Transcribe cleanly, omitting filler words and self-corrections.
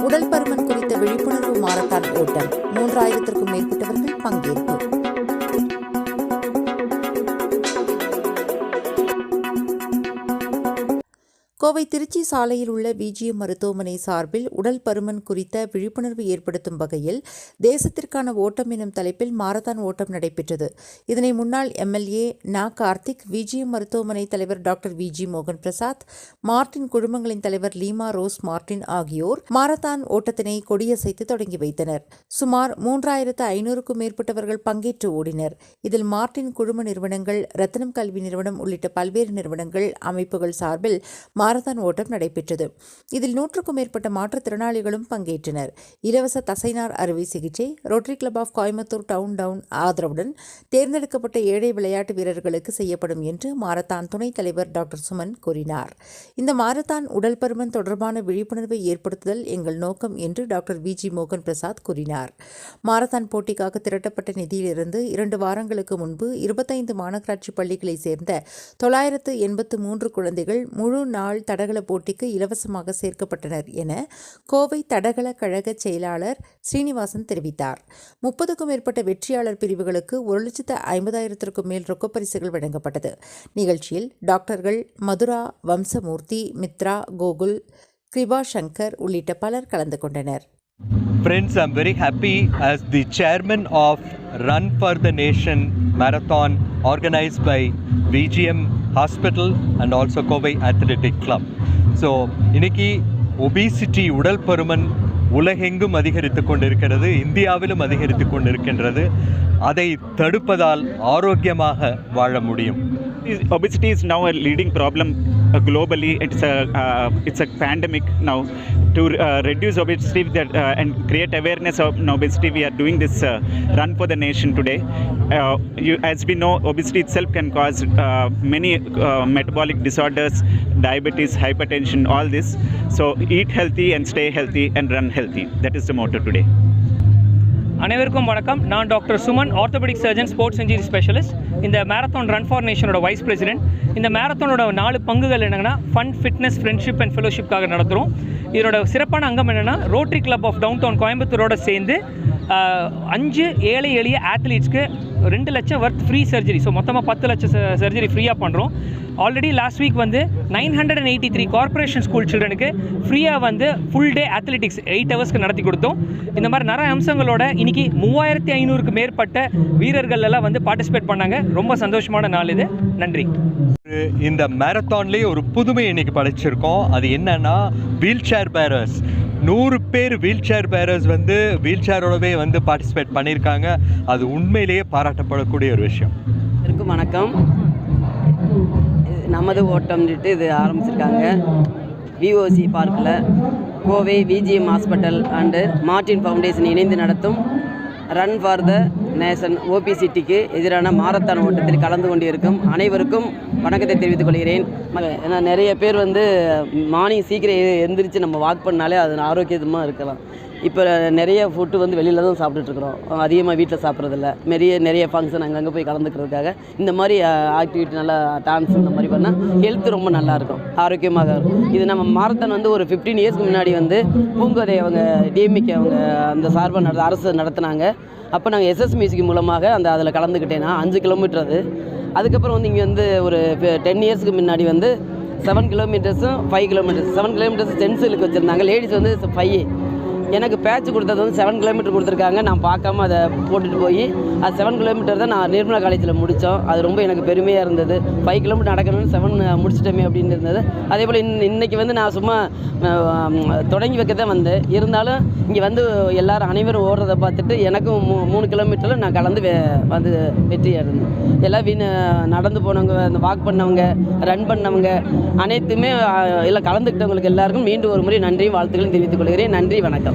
உடல் பருமன் குறித்த விழிப்புணர்வு மாரத்தான் ஓட்டம் 3000க்கும் மேற்பட்டவர்கள் பங்கேற்பு. கோவை திருச்சி சாலையில் உள்ள விஜிஎம் மருத்துவமனை சார்பில் உடல் பருமன் குறித்த விழிப்புணர்வு ஏற்படுத்தும் வகையில் தேசத்திற்கான ஓட்டம் எனும் தலைப்பில் மாரத்தான் ஓட்டம் நடைபெற்றது. இதனை முன்னாள் எம்எல்ஏ நா. கார்த்திக், விஜிஎம் மருத்துவமனை தலைவர் டாக்டர் விஜி மோகன் பிரசாத், மார்டின் குழுமங்களின் தலைவர் லீமா ரோஸ் மார்டின் ஆகியோர் மாரத்தான் ஓட்டத்தினை கொடியசைத்து தொடங்கி வைத்தனர். சுமார் 3500க்கும் மேற்பட்டவர்கள் பங்கேற்று ஓடினர். இதில் மார்டின் குழும நிறுவனங்கள், ரத்தினம் கல்வி நிறுவனம் உள்ளிட்ட பல்வேறு நிறுவனங்கள், அமைப்புகள் சார்பில் மாரத்தான் ஓட்டம் நடைபெற்றது. இதில் 100க்கும் மேற்பட்ட மாற்றுத்திறனாளிகளும் பங்கேற்றனர். இலவச தசைநார் அறுவை சிகிச்சை, Rotary club of Coimbatore Town ஆதரவுடன் தேர்ந்தெடுக்கப்பட்ட ஏழை விளையாட்டு வீரர்களுக்கு செய்யப்படும் என்று மாரத்தான் துணைத் தலைவர் டாக்டர் சுமன் கூறினார். இந்த மாரத்தான் உடல் பருமன் தொடர்பான விழிப்புணர்வை ஏற்படுத்துதல் எங்கள் நோக்கம் என்று டாக்டர் விஜி மோகன் பிரசாத் கூறினார். மாரத்தான் போட்டிக்காக திரட்டப்பட்ட நிதியிலிருந்து 2 வாரங்களுக்கு முன்பு 25 மாநகராட்சி பள்ளிகளை சேர்ந்த 983 குழந்தைகள் முழு நாள் தடகள போட்டிக்கு இலவசமாக சேர்க்கப்பட்டனர் என கோவை தடகள கழக செயலாளர் ஸ்ரீனிவாசன் தெரிவித்தார். 30க்கும் மேற்பட்ட வெற்றியாளர் பிரிவுகளுக்கு 1,50,000க்கும் மேல் ரொக்கப்பரிசுகள் வழங்கப்பட்டது. நிகழ்ச்சியில் டாக்டர்கள் மதுரா, வம்சமூர்த்தி, மித்ரா, கோகுல், கிருபா சங்கர் உள்ளிட்ட பலர் கலந்து கொண்டனர். Friends, I'm very happy as the chairman of Run for the Nation marathon organized by VGM Hospital and also Kovai Athletic Club. So, இன்னைக்கு obesity உடல் பருமன் உலகெங்கும் அதிகரித்து கொண்டிருக்கிறது, இந்தியாவிலும் அதிகரித்து கொண்டிருக்கின்றது. அதை தடுப்பதால் ஆரோக்கியமாக வாழ முடியும். Obesity is now a leading problem globally. It's a pandemic now. To reduce obesity and create awareness of obesity, we are doing this Run for the Nation today. As we know, obesity itself can cause many metabolic disorders, diabetes, hypertension, all this. So eat healthy and stay healthy and run healthy. That is the motto today. அனைவருக்கும் வணக்கம். நான் doctor Suman, orthopaedic surgeon, sports injury specialist. இந்த marathon run for நேஷனோட vice president. இந்த மேரத்தானோட 4 பங்குகள் என்னங்கன்னா fun, fitness, friendship and ஃபெலோஷிப்காக நடத்துகிறோம். இதோட சிறப்பான அங்கம் என்னென்னா ரோட்டரி கிளப் ஆஃப் டவுன் கோயம்புத்தூரோட சேர்ந்து 5 ஏழை எளிய ஆத்லீட்ஸ்க்கு 2 லட்சம் வர்த் ஃப்ரீ சர்ஜரி, ஸோ மொத்தமாக 10 லட்சம் சர்ஜரி ஃப்ரீயாக பண்ணுறோம். ஆல்ரெடி லாஸ்ட் வீக் வந்து 983 கார்பரேஷன் ஸ்கூல் சில்ட்ரனுக்கு ஃப்ரீயாக வந்து ஃபுல் டே அத்லெட்டிக்ஸ் 8 ஹவர்ஸ்க்கு நடத்தி கொடுத்தோம். இந்த மாதிரி நிறைய அம்சங்களோட இன்னைக்கு 3500க்கு மேற்பட்ட வீரர்கள் எல்லாம் வந்து பார்ட்டிசிபேட் பண்ணாங்க. ரொம்ப சந்தோஷமான நாள் இது. நன்றி. இந்த மேரத்தான்லேயே ஒரு புதுமை இன்னைக்கு படைச்சிருக்கோம். அது என்னன்னா வீல் சேர் பேரர்ஸ். 100 பேர் வீல் சேர் பேரர்ஸ் வந்து வீல் சேரோடவே வந்து பார்ட்டிசிபேட் பண்ணியிருக்காங்க. அது உண்மையிலேயே பாராட்டப்படக்கூடிய ஒரு விஷயம். இருக்கும் வணக்கம். நமது ஓட்டம்னுட்டு இது ஆரம்பிச்சிருக்காங்க. விஓசி பார்க்கில் Kovai VGM hospital and Martin foundation இணைந்து நடத்தும் ரன் ஃபார் த நேஷன் ஓபிசிட்டிக்கு எதிரான மாரத்தான் ஓட்டத்தில் கலந்து கொண்டிருக்கும் அனைவருக்கும் வணக்கத்தை தெரிவித்துக் கொள்கிறேன். ஏன்னா நிறைய பேர் வந்து மார்னிங் சீக்கிரம் எழுந்திரிச்சு நம்ம வாக் பண்ணாலே அது ஆரோக்கியமாக இருக்கலாம். இப்போ நிறைய ஃபுட்டு வந்து வெளியில் தான் சாப்பிட்டுட்ருக்குறோம், அதிகமாக வீட்டில் சாப்பிட்றதில்ல. நிறைய ஃபங்க்ஷன் அங்கங்கே போய் கலந்துக்கிறதுக்காக இந்த மாதிரி ஆக்டிவிட்டி, நல்லா டான்ஸ் இந்த மாதிரி பண்ணால் ஹெல்த்து ரொம்ப நல்லாயிருக்கும், ஆரோக்கியமாக இருக்கும். இது நம்ம மாரத்தான் வந்து ஒரு 15 இயர்ஸ்க்கு முன்னாடி வந்து பூங்கோதை அவங்க டிஎம்கே அவங்க அந்த சார்பாக அரசு நடத்துனாங்க. அப்போ நாங்கள் எஸ்எஸ் மியூசிக் மூலமாக அதில் கலந்துக்கிட்டேன்னா 5 கிலோமீட்டர் அது. அதுக்கப்புறம் வந்து இங்கே வந்து ஒரு 10 இயர்ஸ்க்கு முன்னாடி வந்து 7 கிலோமீட்டர்ஸும் 5 கிலோமீட்டர்ஸ் 7 கிலோமீட்டர்ஸ் ஜென்ஸுக்கு வச்சுருந்தாங்க. லேடிஸ் வந்து 5. எனக்கு பேட்ச் கொடுத்தது வந்து 7 கிலோமீட்டர் கொடுத்துருக்காங்க. நான் பார்க்காம அதை போட்டுட்டு போய் அது 7 கிலோமீட்டர் தான் நான் நிர்மலா காலேஜில் முடித்தோம். அது ரொம்ப எனக்கு பெருமையாக இருந்தது. 5 கிலோமீட்டர் நடக்கணும்னு 7 முடிச்சிட்டோமே அப்படின்னு இருந்தது. அதே போல் இன்றைக்கி வந்து நான் சும்மா தொடங்கி வைக்க தான் வந்தேன். இருந்தாலும் இங்கே வந்து எல்லோரும் அனைவரும் ஓடுறதை பார்த்துட்டு எனக்கும் 3 கிலோமீட்டரில் நான் கலந்து வந்து வெற்றியாக இருந்தேன். எல்லாம் நடந்து போனவங்க, அந்த வாக் பண்ணவங்க, ரன் பண்ணவங்க அனைத்துமே எல்லாம் கலந்துக்கிட்டவங்களுக்கு எல்லாருக்கும் மீண்டும் ஒரு முறை நன்றியும் வாழ்த்துக்களும் தெரிவித்துக் கொள்கிறேன். நன்றி, வணக்கம்.